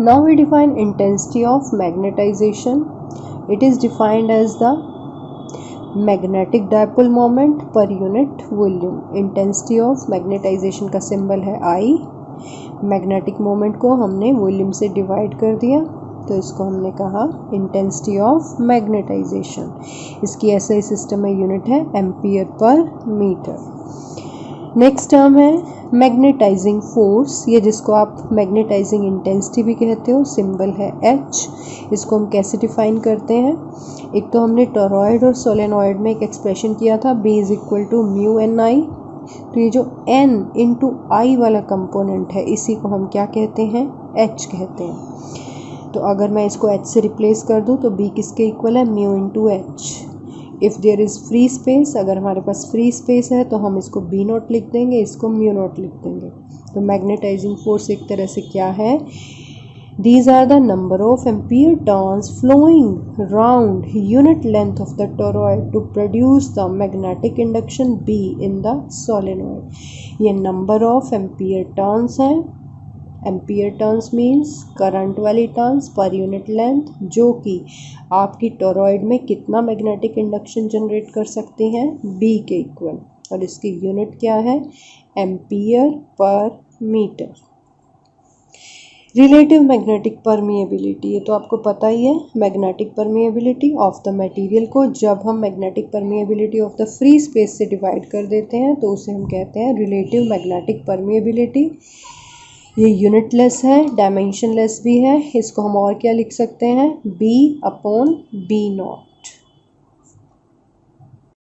Now we define intensity of magnetization. It is defined as the magnetic dipole moment per unit volume. Intensity of magnetization का symbol है I. Magnetic moment को हमने volume से divide कर दिया तो इसको हमने कहा इंटेंसिटी ऑफ मैग्नेटाइजेशन. इसकी ऐसा ही सिस्टम में यूनिट है ampere per metre. Next term है मैग्नेटाइजिंग फोर्स. ये जिसको आप मैग्नेटाइजिंग इंटेंसिटी भी कहते हो, सिंबल है H. इसको हम कैसे डिफाइन करते हैं? एक तो हमने टोरॉयड और सोलेनॉयड में एक एक्सप्रेशन किया था B is equal to mu n I. तो ये जो N इंटू आई वाला कंपोनेंट है इसी को हम क्या कहते हैं? H कहते हैं. तो अगर मैं इसको H से रिप्लेस कर दूं तो B किसके इक्वल है? Mu into H. If there is free space, अगर हमारे पास फ्री स्पेस है तो हम इसको B नॉट लिख देंगे, इसको म्यू नॉट लिख देंगे. तो मैग्नेटाइजिंग फोर्स एक तरह से क्या है? These are the number of ampere turns flowing round unit length of the toroid to produce the magnetic induction B in the solenoid. ये number of ampere turns हैं. एम्पियर टर्न्स मीन्स करंट वाली turns per unit length, जो कि आपकी toroid में कितना magnetic induction generate कर सकती हैं? B के इक्वल. और इसकी यूनिट क्या है? Ampere per metre. Relative magnetic permeability, ये तो आपको पता ही है. Magnetic permeability of the material को जब हम magnetic permeability of the free space से डिवाइड कर देते हैं तो उसे हम कहते हैं रिलेटिव मैग्नेटिक परमिएबिलिटी. ये यूनिटलेस है, डायमेंशनलेस भी है. इसको हम और क्या लिख सकते हैं? B upon B not.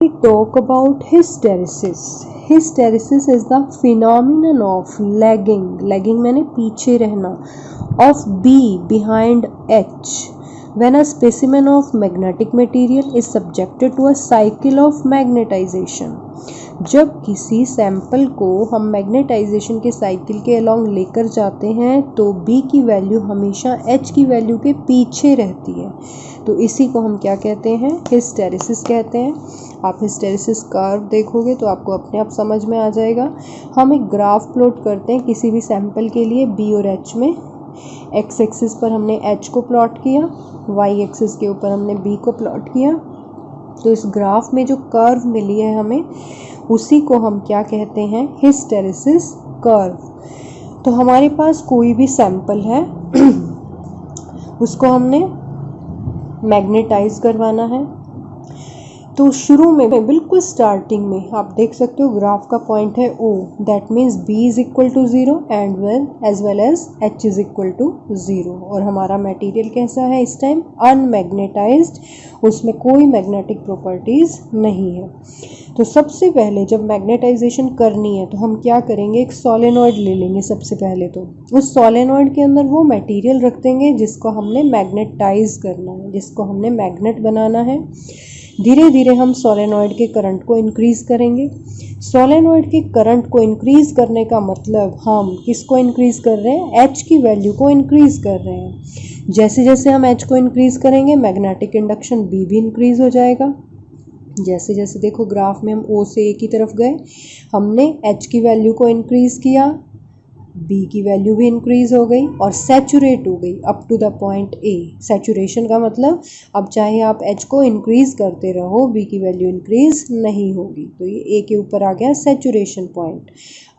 We talk about hysteresis. Hysteresis is the phenomenon of lagging. Lagging मैंने पीछे रहना. Of B behind H. When a specimen of magnetic material is subjected to a cycle of magnetization. जब किसी sample को हम magnetisation के cycle के along लेकर जाते हैं तो B की वैल्यू हमेशा H की वैल्यू के पीछे रहती है. तो इसी को हम क्या कहते हैं? हिस्टेरेसिस कहते हैं. आप हिस्टेरेसिस कर्व देखोगे तो आपको अपने आप समझ में आ जाएगा. हम एक ग्राफ प्लॉट करते हैं किसी भी सैंपल के लिए B और H में. एक्स एक्सिस पर हमने H को प्लॉट किया, वाई एक्सिस के ऊपर हमने B को प्लॉट किया. तो इस ग्राफ में जो कर्व मिली है हमें उसी को हम क्या कहते हैं? Hysteresis curve. तो हमारे पास कोई भी सैंपल है उसको हमने मैग्नेटाइज करवाना है. तो शुरू में बिल्कुल स्टार्टिंग में आप देख सकते हो ग्राफ का पॉइंट है O. That means B is equal to 0 and as well as H is equal to 0. और हमारा मटेरियल कैसा है इस टाइम? अनमैग्नेटाइज्ड. उसमें कोई मैग्नेटिक प्रॉपर्टीज़ नहीं है. तो सबसे पहले जब मैग्नेटाइजेशन करनी है तो हम क्या करेंगे? एक सोलेनॉइड ले लेंगे. सबसे पहले तो उस सोलेनॉइड के अंदर वो मटेरियल रख देंगे जिसको हमने मैग्नेटाइज करना है, जिसको हमने मैग्नेट बनाना है. धीरे धीरे हम सोलेनॉइड के करंट को इंक्रीज़ करेंगे. सोलेनॉइड के करंट को इंक्रीज़ करने का मतलब हम किसको इंक्रीज़ कर रहे हैं? H की वैल्यू को इंक्रीज़ कर रहे हैं. जैसे जैसे हम H को इंक्रीज़ करेंगे मैग्नेटिक इंडक्शन B भी इंक्रीज़ हो जाएगा. जैसे जैसे देखो ग्राफ में हम O से A की तरफ गए, हमने H की वैल्यू को इंक्रीज़ किया, B की वैल्यू भी इंक्रीज़ हो गई और सैचुरेट हो गई up to the point A. Saturation का मतलब अब चाहे आप H को इंक्रीज़ करते रहो B की वैल्यू इंक्रीज़ नहीं होगी. तो ये A के ऊपर आ गया सैचुरेशन पॉइंट.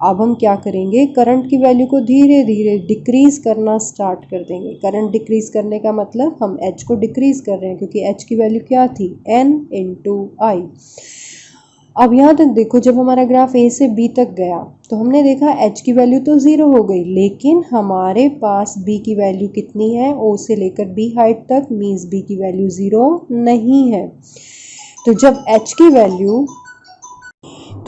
अब हम क्या करेंगे? करंट की वैल्यू को धीरे धीरे डिक्रीज़ करना स्टार्ट कर देंगे. करंट डिक्रीज़ करने का मतलब हम H को डिक्रीज़ कर रहे हैं क्योंकि H की वैल्यू क्या थी? N इंटू आई. अब यहाँ तक देखो, जब हमारा ग्राफ A से B तक गया तो हमने देखा H की वैल्यू तो 0 हो गई, लेकिन हमारे पास B की वैल्यू कितनी है? O से लेकर B हाइट तक, मीन्स B की वैल्यू 0 नहीं है. तो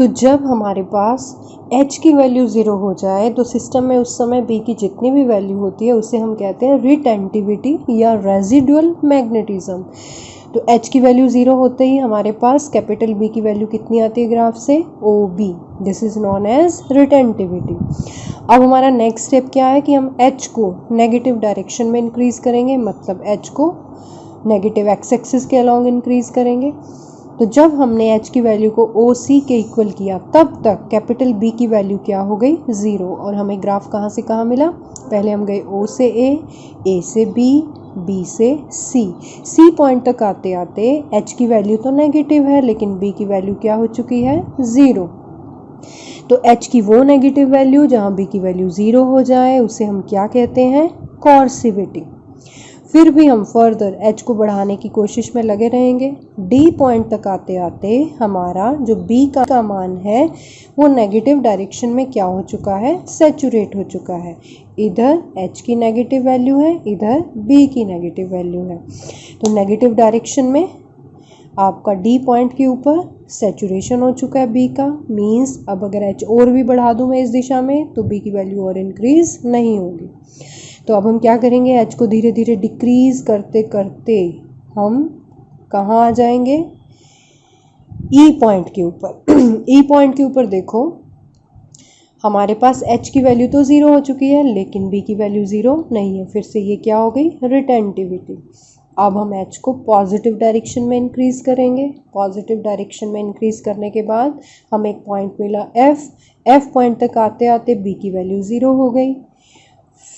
जब हमारे पास H की वैल्यू 0 हो जाए तो सिस्टम में उस समय B की जितनी भी वैल्यू होती है उसे हम कहते हैं रिटेंटिविटी या रेजिडुअल मैग्नेटिज्म. तो H की वैल्यू 0 होते ही हमारे पास कैपिटल B की वैल्यू कितनी आती है ग्राफ से? OB. This is known as retentivity. अब हमारा नेक्स्ट स्टेप क्या है कि हम H को नेगेटिव डायरेक्शन में इंक्रीज़ करेंगे, मतलब H को नेगेटिव एक्स एक्सिस के अलोंग इंक्रीज़ करेंगे. तो जब हमने H की वैल्यू को OC के इक्वल किया तब तक कैपिटल B की वैल्यू क्या हो गई 0। और हमें ग्राफ कहाँ से कहाँ मिला, पहले हम गए O से A से B से C पॉइंट तक आते आते H की वैल्यू तो नेगेटिव है लेकिन B की वैल्यू क्या हो चुकी है 0। तो H की वो नेगेटिव वैल्यू जहाँ B की वैल्यू 0 हो जाए उसे हम क्या कहते हैं, कॉर्सिविटी। फिर भी हम फर्दर H को बढ़ाने की कोशिश में लगे रहेंगे। D पॉइंट तक आते आते हमारा जो B का मान है वो नेगेटिव डायरेक्शन में क्या हो चुका है, सैचुरेट हो चुका है। इधर H की नेगेटिव वैल्यू है, इधर B की नेगेटिव वैल्यू है। तो नेगेटिव डायरेक्शन में आपका D पॉइंट के ऊपर सैचुरेशन हो चुका है B का, मीन्स अब अगर H और भी बढ़ा दूँ मैं इस दिशा में तो B की वैल्यू और इंक्रीज नहीं होगी। तो अब हम क्या करेंगे, H को धीरे धीरे डिक्रीज करते करते हम कहाँ आ जाएंगे, E पॉइंट के ऊपर। E पॉइंट के ऊपर देखो हमारे पास H की वैल्यू तो 0 हो चुकी है लेकिन B की वैल्यू 0 नहीं है। फिर से ये क्या हो गई, रिटेंटिविटी। अब हम H को पॉजिटिव डायरेक्शन में इंक्रीज करेंगे। पॉजिटिव डायरेक्शन में इंक्रीज करने के बाद हमें एक पॉइंट मिला F पॉइंट तक आते आते B की वैल्यू 0 हो गई।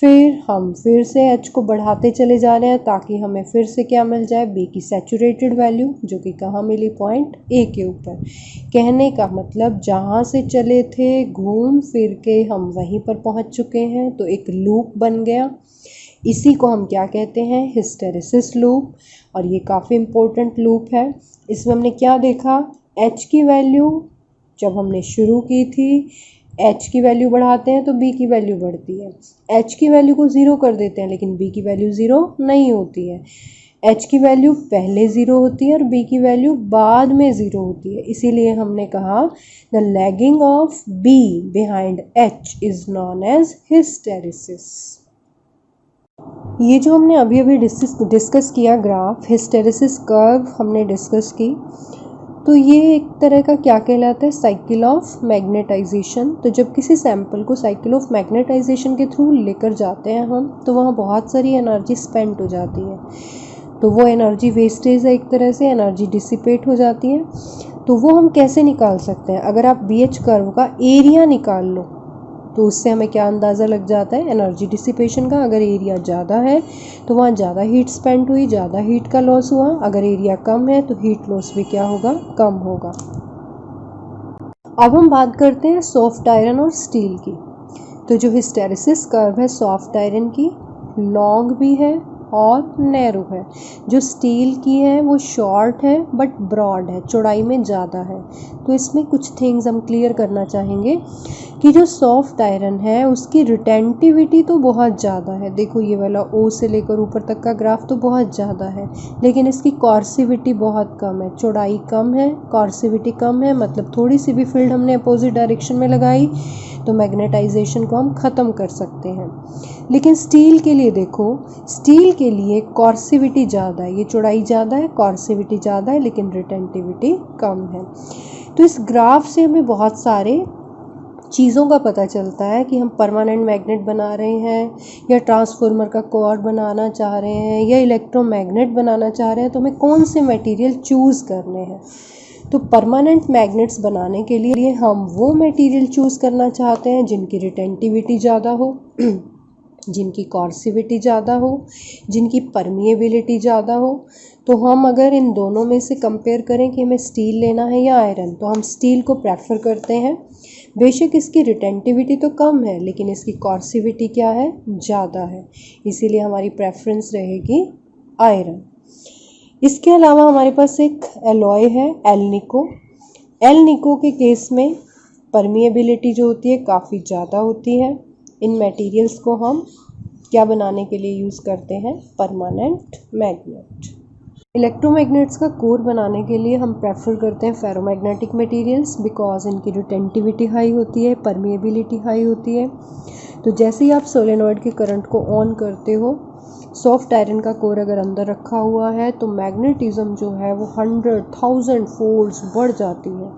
फिर हम फिर से H को बढ़ाते चले जा रहे हैं ताकि हमें फिर से क्या मिल जाए, B की सैचुरेटेड वैल्यू, जो कि कहाँ मिली, पॉइंट A के ऊपर। कहने का मतलब जहाँ से चले थे घूम फिर के हम वहीं पर पहुँच चुके हैं, तो एक लूप बन गया। इसी को हम क्या कहते हैं, हिस्टेरेसिस लूप। और ये काफ़ी इम्पोर्टेंट लूप है। इसमें हमने क्या देखा, H की वैल्यू जब हमने शुरू की थी, H की वैल्यू बढ़ाते हैं तो B की वैल्यू बढ़ती है। H की वैल्यू को 0 कर देते हैं लेकिन B की वैल्यू 0 नहीं होती है। H की वैल्यू पहले 0 होती है और B की वैल्यू बाद में 0 होती है। इसीलिए हमने कहा the lagging of B behind H is known as hysteresis. ये जो हमने अभी अभी डिस्कस किया ग्राफ, हिस्टेरेसिस कर्व हमने डिस्कस की, तो ये एक तरह का क्या कहलाता है, साइकिल ऑफ मैग्नेटाइजेशन। तो जब किसी सैंपल को साइकिल ऑफ मैग्नेटाइजेशन के थ्रू लेकर जाते हैं हम, तो वहाँ बहुत सारी एनर्जी स्पेंड हो जाती है। तो वो एनर्जी वेस्टेज है, एक तरह से एनर्जी डिसिपेट हो जाती है। तो वो हम कैसे निकाल सकते हैं, अगर आप BH कर्व का एरिया निकाल लो तो उससे हमें क्या अंदाज़ा लग जाता है, एनर्जी डिसिपेशन का। अगर एरिया ज़्यादा है तो वहाँ ज़्यादा हीट स्पेंड हुई, ज़्यादा हीट का लॉस हुआ। अगर एरिया कम है तो हीट लॉस भी क्या होगा, कम होगा। अब हम बात करते हैं सॉफ्ट आयरन और स्टील की। तो जो हिस्टेरेसिस कर्व है सॉफ्ट आयरन की, लॉन्ग भी है और नैरो है। जो स्टील की है वो शॉर्ट है बट ब्रॉड है, चौड़ाई में ज़्यादा है। तो इसमें कुछ थिंग्स हम क्लियर करना चाहेंगे कि जो सॉफ्ट आयरन है उसकी रिटेंटिविटी तो बहुत ज़्यादा है। देखो ये वाला O से लेकर ऊपर तक का ग्राफ तो बहुत ज़्यादा है, लेकिन इसकी कॉर्सिविटी बहुत कम है। चौड़ाई कम है, कॉर्सिविटी कम है, मतलब थोड़ी सी भी फील्ड हमने अपोजिट डायरेक्शन में लगाई तो मैग्नेटाइजेशन को हम ख़त्म कर सकते हैं। लेकिन स्टील के लिए देखो, स्टील के लिए कॉर्सिविटी ज़्यादा है, ये चौड़ाई ज़्यादा है, कॉर्सिविटी ज़्यादा है, लेकिन रिटेंटिविटी कम है। तो इस ग्राफ से हमें बहुत सारे चीज़ों का पता चलता है कि हम परमानेंट मैग्नेट बना रहे हैं या ट्रांसफार्मर का कोर बनाना चाह रहे हैं या इलेक्ट्रोमैग्नेट बनाना चाह रहे हैं, तो हमें कौन से मटेरियल चूज़ करने हैं। तो परमानेंट मैग्नेट्स बनाने के लिए हम वो मटेरियल चूज़ करना चाहते हैं जिनकी रिटेंटिविटी ज़्यादा हो, जिनकी कॉर्सिविटी ज़्यादा हो, जिनकी परमिएबिलिटी ज़्यादा हो। तो हम अगर इन दोनों में से कंपेयर करें कि हमें स्टील लेना है या आयरन, तो हम स्टील को प्रेफर करते हैं। बेशक इसकी रिटेंटिविटी तो कम है लेकिन इसकी कॉर्सिविटी क्या है, ज़्यादा है, इसीलिए हमारी प्रेफरेंस रहेगी आयरन। इसके अलावा हमारे पास एक एलॉय है, एलनिको। एलनिको के केस में परमिएबिलिटी जो होती है काफ़ी ज़्यादा होती है। इन मटेरियल्स को हम क्या बनाने के लिए यूज़ करते हैं, परमानेंट मैग्नेट। इलेक्ट्रोमैग्नेट्स का कोर बनाने के लिए हम प्रेफर करते हैं फेरोमैग्नेटिक मटेरियल्स, बिकॉज इनकी रिटेंटिविटी हाई होती है, परमिएबिलिटी हाई होती है। तो जैसे ही आप सोलेनॉइड के करंट को ऑन करते हो, सॉफ्ट आयरन का कोर अगर अंदर रखा हुआ है तो मैग्नेटिज्म जो है वो 100,000 फोल्ड्स बढ़ जाती है।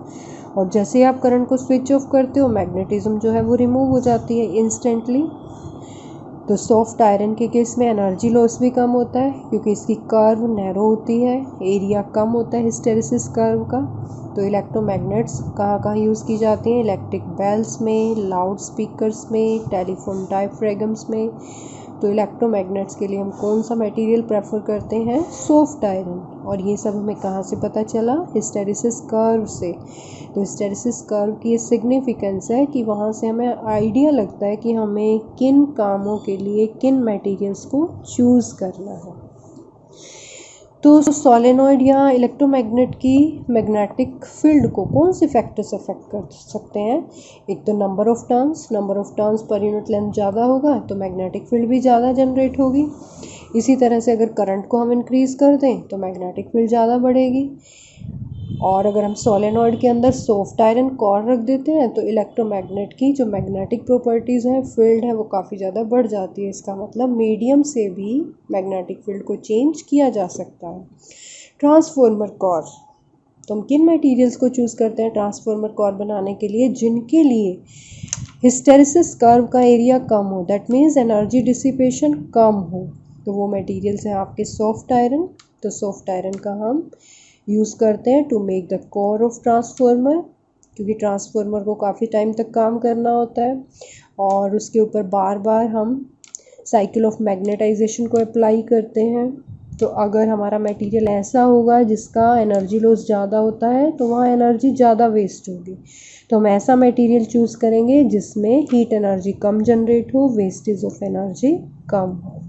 और जैसे ही आप करंट को स्विच ऑफ करते हो, मैग्नेटिज्म जो है वो रिमूव हो जाती है इंस्टेंटली। तो सॉफ्ट आयरन के केस में एनर्जी लॉस भी कम होता है क्योंकि इसकी कर्व नैरो होती है, एरिया कम होता है हिस्टेरिसिस कर्व का। तो इलेक्ट्रोमैग्नेट्स कहाँ कहाँ यूज़ की जाती हैं? इलेक्ट्रिक बेल्स में, लाउड स्पीकर्स में, टेलीफोन डायफ्रेगम्स में। तो इलेक्ट्रोमैग्नेट्स के लिए हम कौन सा मटेरियल प्रेफर करते हैं? Soft iron. और ये सब हमें कहाँ से पता चला? हिस्टेरिसिस कर्व से। तो हिस्टेरिसिस कर्व की ये सिग्निफिकेंस है कि वहाँ से हमें आइडिया लगता है कि हमें किन कामों के लिए किन मटेरियल्स को चूज़ करना है। तो सोलेनॉइड या इलेक्ट्रोमैग्नेट की मैग्नेटिक फील्ड को कौन से फैक्टर्स अफेक्ट कर सकते हैं? एक तो number of turns per unit length ज़्यादा होगा तो मैग्नेटिक फील्ड भी ज़्यादा जनरेट होगी। इसी तरह से अगर करंट को हम इंक्रीज़ कर दें तो मैग्नेटिक फील्ड ज़्यादा बढ़ेगी। और अगर हम सोलेनॉइड के अंदर सॉफ्ट आयरन कोर रख देते हैं तो इलेक्ट्रोमैग्नेट की जो मैग्नेटिक प्रॉपर्टीज़ हैं, फील्ड है, वो काफ़ी ज़्यादा बढ़ जाती है। इसका मतलब मीडियम से भी मैग्नेटिक फील्ड को चेंज किया जा सकता है। ट्रांसफॉर्मर कोर, तो हम किन मटेरियल्स को चूज़ करते हैं ट्रांसफॉर्मर कोर बनाने के लिए? जिनके लिए हिस्टेरिसिस कर्व का एरिया कम हो, दैट मीन्स एनर्जी डिसिपेशन कम हो, तो वो मटेरियल्स हैं आपके सॉफ्ट आयरन। तो सॉफ्ट आयरन का हम यूज़ करते हैं to make the core of transformer, क्योंकि ट्रांसफॉर्मर को काफ़ी टाइम तक काम करना होता है और उसके ऊपर बार बार हम साइकिल ऑफ मैग्नेटाइजेशन को अप्लाई करते हैं। तो अगर हमारा मटेरियल ऐसा होगा जिसका एनर्जी लॉस ज़्यादा होता है तो वहाँ एनर्जी ज़्यादा वेस्ट होगी। तो हम ऐसा मटेरियल चूज़ करेंगे जिसमें हीट एनर्जी कम जनरेट हो, वेस्टेज ऑफ एनर्जी कम हो।